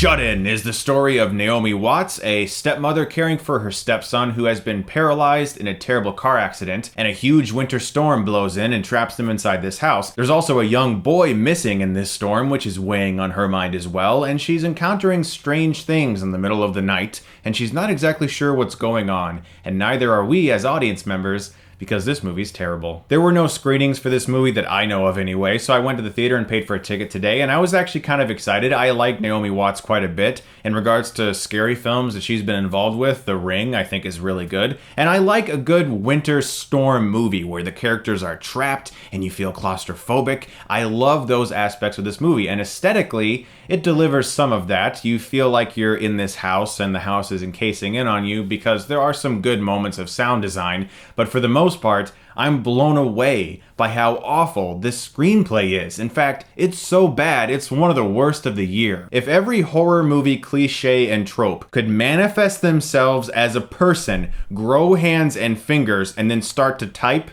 Shut-In is the story of Naomi Watts, a stepmother caring for her stepson who has been paralyzed in a terrible car accident, and a huge winter storm blows in and traps them inside this house. There's also a young boy missing in this storm, which is weighing on her mind as well, and she's encountering strange things in the middle of the night, and she's not exactly sure what's going on, and neither are we as audience members, because this movie's terrible. There were no screenings for this movie that I know of anyway, so I went to the theater and paid for a ticket today, and I was actually kind of excited. I like Naomi Watts quite a bit. In regards to scary films that she's been involved with, The Ring, I think, is really good. And I like a good winter storm movie where the characters are trapped and you feel claustrophobic. I love those aspects of this movie, and aesthetically, it delivers some of that. You feel like you're in this house and the house is encasing in on you because there are some good moments of sound design, but for the most part, I'm blown away by how awful this screenplay is. In fact, it's so bad, it's one of the worst of the year. If every horror movie cliche and trope could manifest themselves as a person, grow hands and fingers, and then start to type,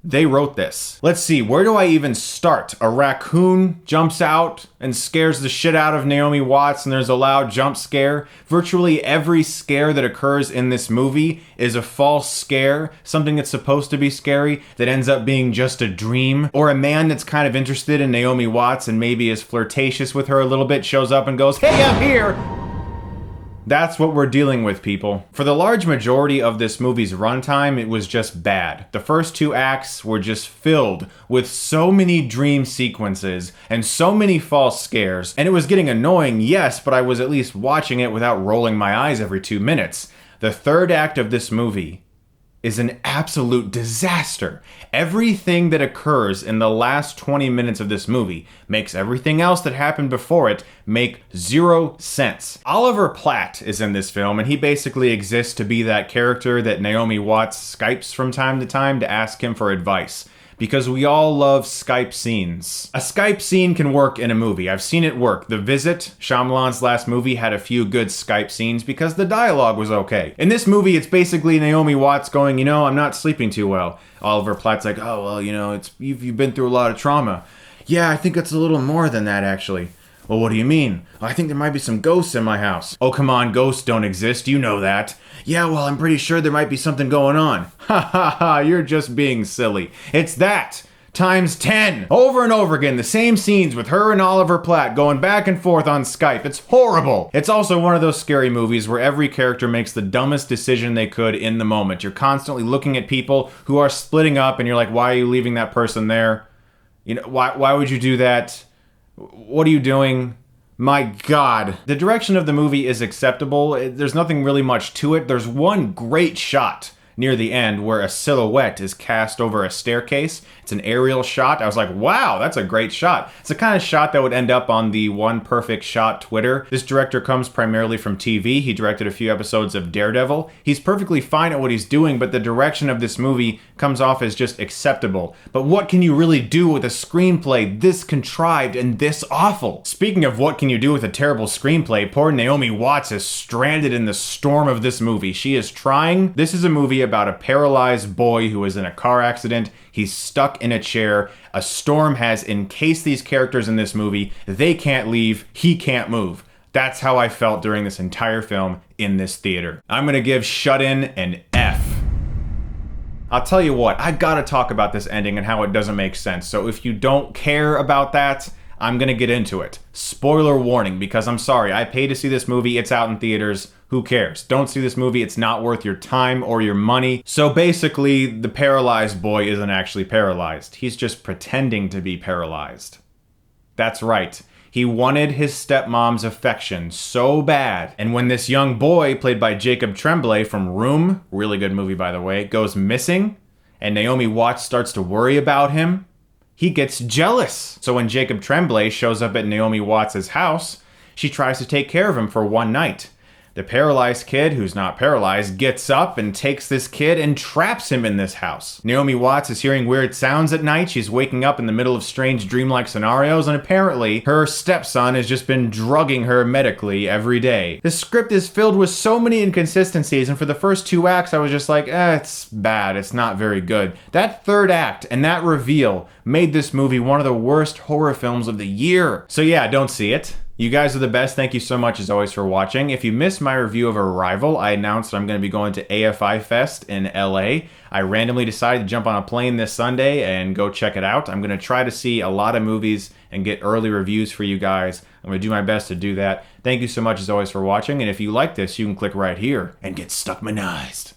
they wrote this. Let's see, where do I even start? A raccoon jumps out and scares the shit out of Naomi Watts, and there's a loud jump scare. Virtually every scare that occurs in this movie is a false scare, something that's supposed to be scary that ends up being just a dream. Or a man that's kind of interested in Naomi Watts and maybe is flirtatious with her a little bit shows up and goes, "Hey, I'm here!" That's what we're dealing with, people. For the large majority of this movie's runtime, it was just bad. The first two acts were just filled with so many dream sequences and so many false scares, and it was getting annoying, yes, but I was at least watching it without rolling my eyes every 2 minutes. The third act of this movie is an absolute disaster. Everything that occurs in the last 20 minutes of this movie makes everything else that happened before it make 0 sense. Oliver Platt is in this film, and he basically exists to be that character that Naomi Watts Skypes from time to time to ask him for advice. Because we all love Skype scenes. A Skype scene can work in a movie. I've seen it work. The Visit, Shyamalan's last movie, had a few good Skype scenes because the dialogue was okay. In this movie, it's basically Naomi Watts going, I'm not sleeping too well. Oliver Platt's like, oh, well, you've been through a lot of trauma. Yeah, I think it's a little more than that, actually. Well, what do you mean? I think there might be some ghosts in my house. Oh, come on, ghosts don't exist, you know that. Yeah, well, I'm pretty sure there might be something going on. Ha ha ha, you're just being silly. It's that times 10. Over and over again, the same scenes with her and Oliver Platt going back and forth on Skype. It's horrible. It's also one of those scary movies where every character makes the dumbest decision they could in the moment. You're constantly looking at people who are splitting up and you're like, why are you leaving that person there? Why would you do that? What are you doing? My God. The direction of the movie is acceptable. There's nothing really much to it. There's one great shot near the end where a silhouette is cast over a staircase. It's an aerial shot. I was like, wow, that's a great shot. It's the kind of shot that would end up on the One Perfect Shot Twitter. This director comes primarily from TV. He directed a few episodes of Daredevil. He's perfectly fine at what he's doing, but the direction of this movie comes off as just acceptable. But what can you really do with a screenplay this contrived and this awful? Speaking of what can you do with a terrible screenplay, poor Naomi Watts is stranded in the storm of this movie. She is trying. This is a movie about a paralyzed boy who is in a car accident. He's stuck in a chair. A storm has encased these characters in this movie. They can't leave. He can't move. That's how I felt during this entire film in this theater. I'm gonna give Shut-In an F. I'll tell you what, I gotta talk about this ending and how it doesn't make sense. So if you don't care about that, I'm gonna get into it. Spoiler warning, because I'm sorry, I paid to see this movie, it's out in theaters, who cares? Don't see this movie, it's not worth your time or your money. So basically, the paralyzed boy isn't actually paralyzed. He's just pretending to be paralyzed. That's right. He wanted his stepmom's affection so bad. And when this young boy, played by Jacob Tremblay from Room, really good movie by the way, goes missing, and Naomi Watts starts to worry about him, he gets jealous. So when Jacob Tremblay shows up at Naomi Watts' house, she tries to take care of him for one night. The paralyzed kid, who's not paralyzed, gets up and takes this kid and traps him in this house. Naomi Watts is hearing weird sounds at night. She's waking up in the middle of strange dreamlike scenarios, and apparently her stepson has just been drugging her medically every day. The script is filled with so many inconsistencies, and for the first 2 acts I was just like, it's bad, it's not very good. That third act and that reveal made this movie one of the worst horror films of the year. So yeah, don't see it. You guys are the best. Thank you so much as always for watching. If you missed my review of Arrival, I announced that I'm going to be going to AFI Fest in LA. I randomly decided to jump on a plane this Sunday and go check it out. I'm going to try to see a lot of movies and get early reviews for you guys. I'm going to do my best to do that. Thank you so much as always for watching. And if you like this, you can click right here and get Stuckmanized.